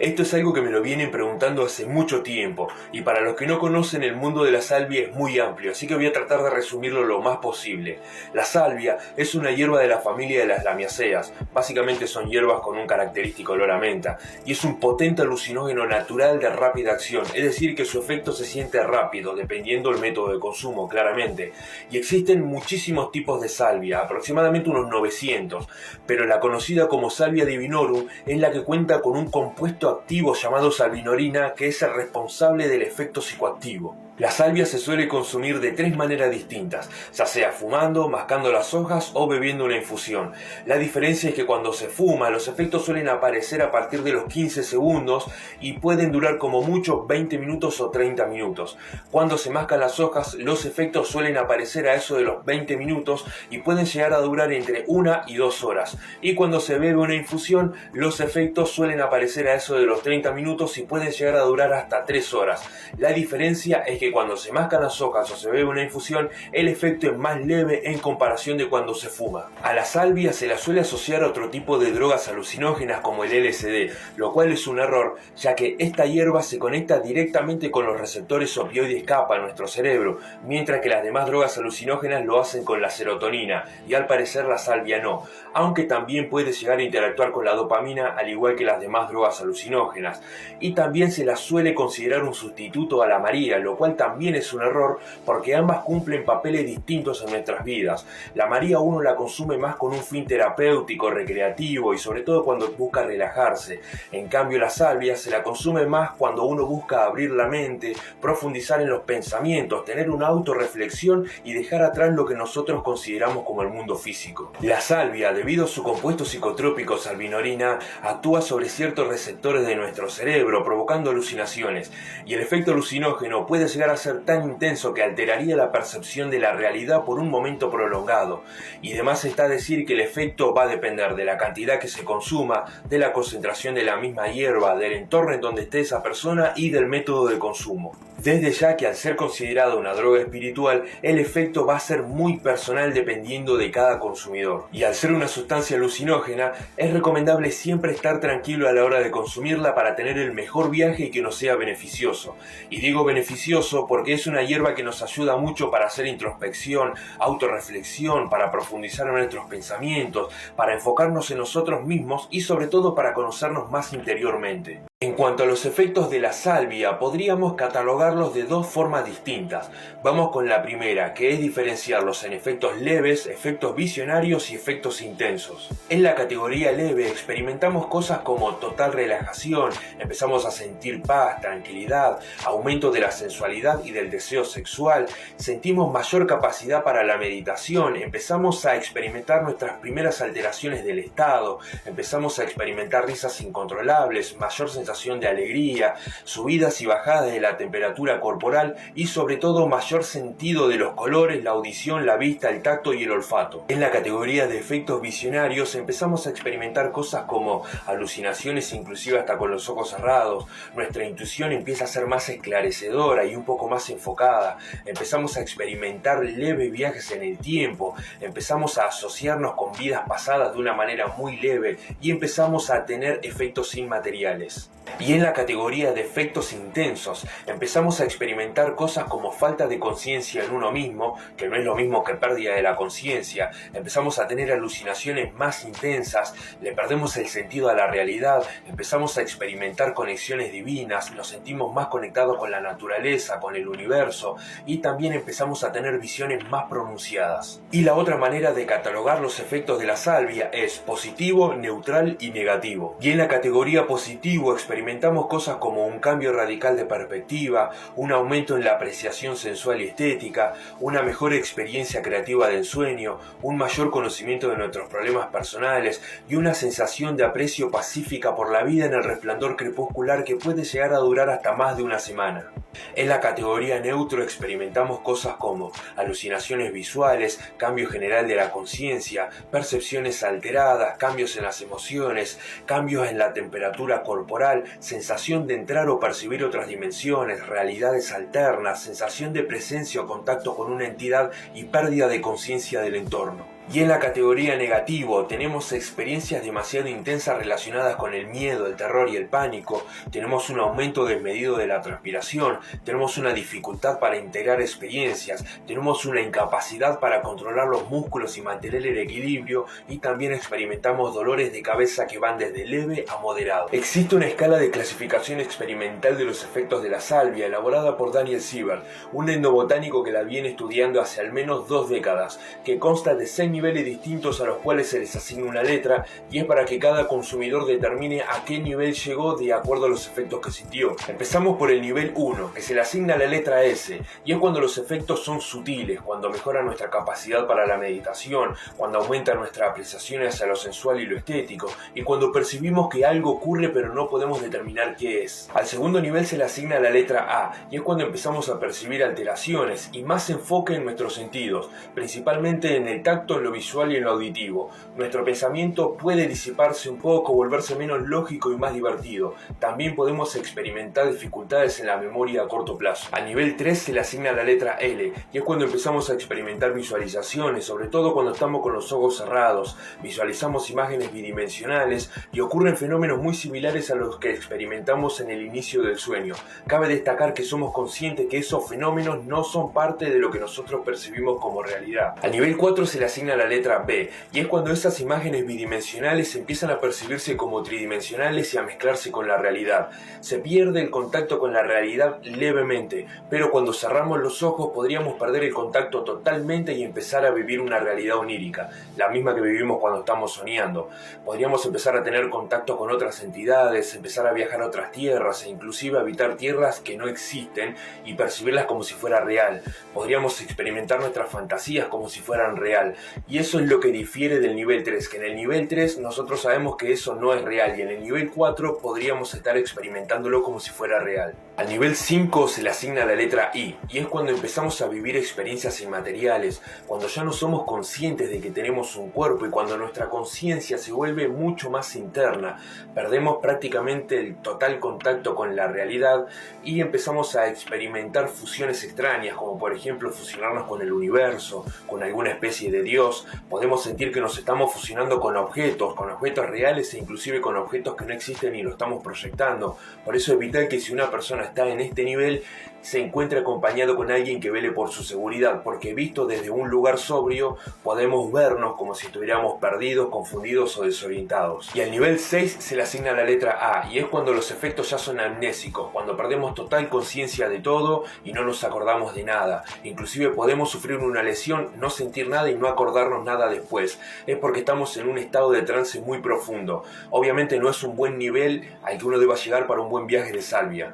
Esto es algo que me lo vienen preguntando hace mucho tiempo, y para los que no conocen, el mundo de la salvia es muy amplio, así que voy a tratar de resumirlo lo más posible. La salvia es una hierba de la familia de las lamiaceas. Básicamente son hierbas con un característico olor a menta, y es un potente alucinógeno natural de rápida acción, es decir que su efecto se siente rápido, dependiendo del método de consumo, claramente. Y existen muchísimos tipos de salvia, aproximadamente unos 900, pero la conocida como salvia divinorum es la que cuenta con un compuesto activo llamado salvinorina, que es el responsable del efecto psicoactivo. La salvia se suele consumir de tres maneras distintas, ya sea fumando, mascando las hojas o bebiendo una infusión. La diferencia es que cuando se fuma, los efectos suelen aparecer a partir de los 15 segundos y pueden durar como mucho 20 minutos o 30 minutos. Cuando se mascan las hojas, los efectos suelen aparecer a eso de los 20 minutos y pueden llegar a durar entre 1 y 2 horas. Y cuando se bebe una infusión, los efectos suelen aparecer a eso de los 30 minutos y pueden llegar a durar hasta 3 horas. La diferencia es que cuando se mascan las hojas o se bebe una infusión, el efecto es más leve en comparación de cuando se fuma. A la salvia se la suele asociar a otro tipo de drogas alucinógenas como el LSD, lo cual es un error, ya que esta hierba se conecta directamente con los receptores opioides kappa en nuestro cerebro, mientras que las demás drogas alucinógenas lo hacen con la serotonina, y al parecer la salvia no, aunque también puede llegar a interactuar con la dopamina al igual que las demás drogas alucinógenas. Y también se la suele considerar un sustituto a la María, lo cual también es un error porque ambas cumplen papeles distintos en nuestras vidas. La María uno la consume más con un fin terapéutico, recreativo y sobre todo cuando busca relajarse. En cambio la salvia se la consume más cuando uno busca abrir la mente, profundizar en los pensamientos, tener una autorreflexión y dejar atrás lo que nosotros consideramos como el mundo físico. La salvia, debido a su compuesto psicotrópico salvinorina, actúa sobre ciertos receptores de nuestro cerebro, provocando alucinaciones, y el efecto alucinógeno puede llegar a ser tan intenso que alteraría la percepción de la realidad por un momento prolongado. Y además está decir que el efecto va a depender de la cantidad que se consuma, de la concentración de la misma hierba, del entorno en donde esté esa persona y del método de consumo. Desde ya que al ser considerado una droga espiritual, el efecto va a ser muy personal dependiendo de cada consumidor. Y al ser una sustancia alucinógena, es recomendable siempre estar tranquilo a la hora de consumirla para tener el mejor viaje y que nos sea beneficioso. Y digo beneficioso porque es una hierba que nos ayuda mucho para hacer introspección, autorreflexión, para profundizar en nuestros pensamientos, para enfocarnos en nosotros mismos y sobre todo para conocernos más interiormente. En cuanto a los efectos de la salvia, podríamos catalogarlos de dos formas distintas. Vamos con la primera, que es diferenciarlos en efectos leves, efectos visionarios y efectos intensos. En la categoría leve experimentamos cosas como total relajación, empezamos a sentir paz, tranquilidad, aumento de la sensualidad y del deseo sexual, sentimos mayor capacidad para la meditación, empezamos a experimentar nuestras primeras alteraciones del estado, empezamos a experimentar risas incontrolables, mayor sensación de alegría, subidas y bajadas de la temperatura corporal y sobre todo mayor sentido de los colores, la audición, la vista, el tacto y el olfato. En la categoría de efectos visionarios empezamos a experimentar cosas como alucinaciones inclusive hasta con los ojos cerrados, nuestra intuición empieza a ser más esclarecedora y un poco más enfocada, empezamos a experimentar leves viajes en el tiempo, empezamos a asociarnos con vidas pasadas de una manera muy leve y empezamos a tener efectos inmateriales. Y en la categoría de efectos intensos empezamos a experimentar cosas como falta de conciencia en uno mismo, que no es lo mismo que pérdida de la conciencia, empezamos a tener alucinaciones más intensas, le perdemos el sentido a la realidad, empezamos a experimentar conexiones divinas, nos sentimos más conectados con la naturaleza, con el universo y también empezamos a tener visiones más pronunciadas. Y la otra manera de catalogar los efectos de la salvia es positivo, neutral y negativo. Y en la categoría positivo experimentamos cosas como un cambio radical de perspectiva, un aumento en la apreciación sensual y estética, una mejor experiencia creativa del sueño, un mayor conocimiento de nuestros problemas personales y una sensación de aprecio pacífica por la vida en el resplandor crepuscular que puede llegar a durar hasta más de una semana. En la categoría neutro experimentamos cosas como alucinaciones visuales, cambio general de la conciencia, percepciones alteradas, cambios en las emociones, cambios en la temperatura corporal, sensación de entrar o percibir otras dimensiones, realidades alternas, sensación de presencia o contacto con una entidad y pérdida de conciencia del entorno. Y en la categoría negativo tenemos experiencias demasiado intensas relacionadas con el miedo, el terror y el pánico, tenemos un aumento desmedido de la transpiración, tenemos una dificultad para integrar experiencias, tenemos una incapacidad para controlar los músculos y mantener el equilibrio, y también experimentamos dolores de cabeza que van desde leve a moderado. Existe una escala de clasificación experimental de los efectos de la salvia elaborada por Daniel Siebert, un endobotánico que la viene estudiando hace al menos 2 décadas, que consta de 6 niveles distintos a los cuales se les asigna una letra, y es para que cada consumidor determine a qué nivel llegó de acuerdo a los efectos que sintió. Empezamos por el nivel 1, que se le asigna la letra S, y es cuando los efectos son sutiles, cuando mejora nuestra capacidad para la meditación, cuando aumenta nuestra apreciación hacia lo sensual y lo estético, y cuando percibimos que algo ocurre pero no podemos determinar qué es. Al segundo nivel se le asigna la letra A, y es cuando empezamos a percibir alteraciones y más enfoque en nuestros sentidos, principalmente en el tacto, en lo visual y en lo auditivo. Nuestro pensamiento puede disiparse un poco, volverse menos lógico y más divertido. También podemos experimentar dificultades en la memoria a corto plazo. A nivel 3 se le asigna la letra L, y es cuando empezamos a experimentar visualizaciones, sobre todo cuando estamos con los ojos cerrados. Visualizamos imágenes bidimensionales y ocurren fenómenos muy similares a los que experimentamos en el inicio del sueño. Cabe destacar que somos conscientes que esos fenómenos no son parte de lo que nosotros percibimos como realidad. Al nivel 4 se le asigna la letra B, y es cuando esas imágenes bidimensionales empiezan a percibirse como tridimensionales y a mezclarse con la realidad. Se pierde el contacto con la realidad levemente, pero cuando cerramos los ojos podríamos perder el contacto totalmente y empezar a vivir una realidad onírica, la misma que vivimos cuando estamos soñando. Podríamos empezar a tener contacto con otras entidades, empezar a viajar a otras tierras e inclusive habitar tierras que no existen y percibirlas como si fuera real. Podríamos experimentar nuestras fantasías como si fueran real, y eso es lo que difiere del nivel 3, que en el nivel 3 nosotros sabemos que eso no es real, y en el nivel 4 podríamos estar experimentándolo como si fuera real. Al nivel 5 se le asigna la letra I, y es cuando empezamos a vivir experiencias inmateriales, cuando ya no somos conscientes de que tenemos un cuerpo y cuando nuestra conciencia se vuelve mucho más interna. Perdemos prácticamente el total contacto con la realidad y empezamos a experimentar fusiones extrañas, como por ejemplo fusionarnos con el universo, con alguna especie de Dios. Podemos sentir que nos estamos fusionando con objetos reales e inclusive con objetos que no existen y lo estamos proyectando. Por eso es vital que si una persona está en este nivel, se encuentre acompañado con alguien que vele por su seguridad, porque visto desde un lugar sobrio podemos vernos como si estuviéramos perdidos, confundidos o desorientados. Y al nivel 6 se le asigna la letra A, y es cuando los efectos ya son amnésicos, cuando perdemos total conciencia de todo y no nos acordamos de nada. Inclusive podemos sufrir una lesión, no sentir nada y no acordarnos nada después. Es porque estamos en un estado de trance muy profundo. Obviamente no es un buen nivel al que uno deba llegar para un buen viaje de salvia.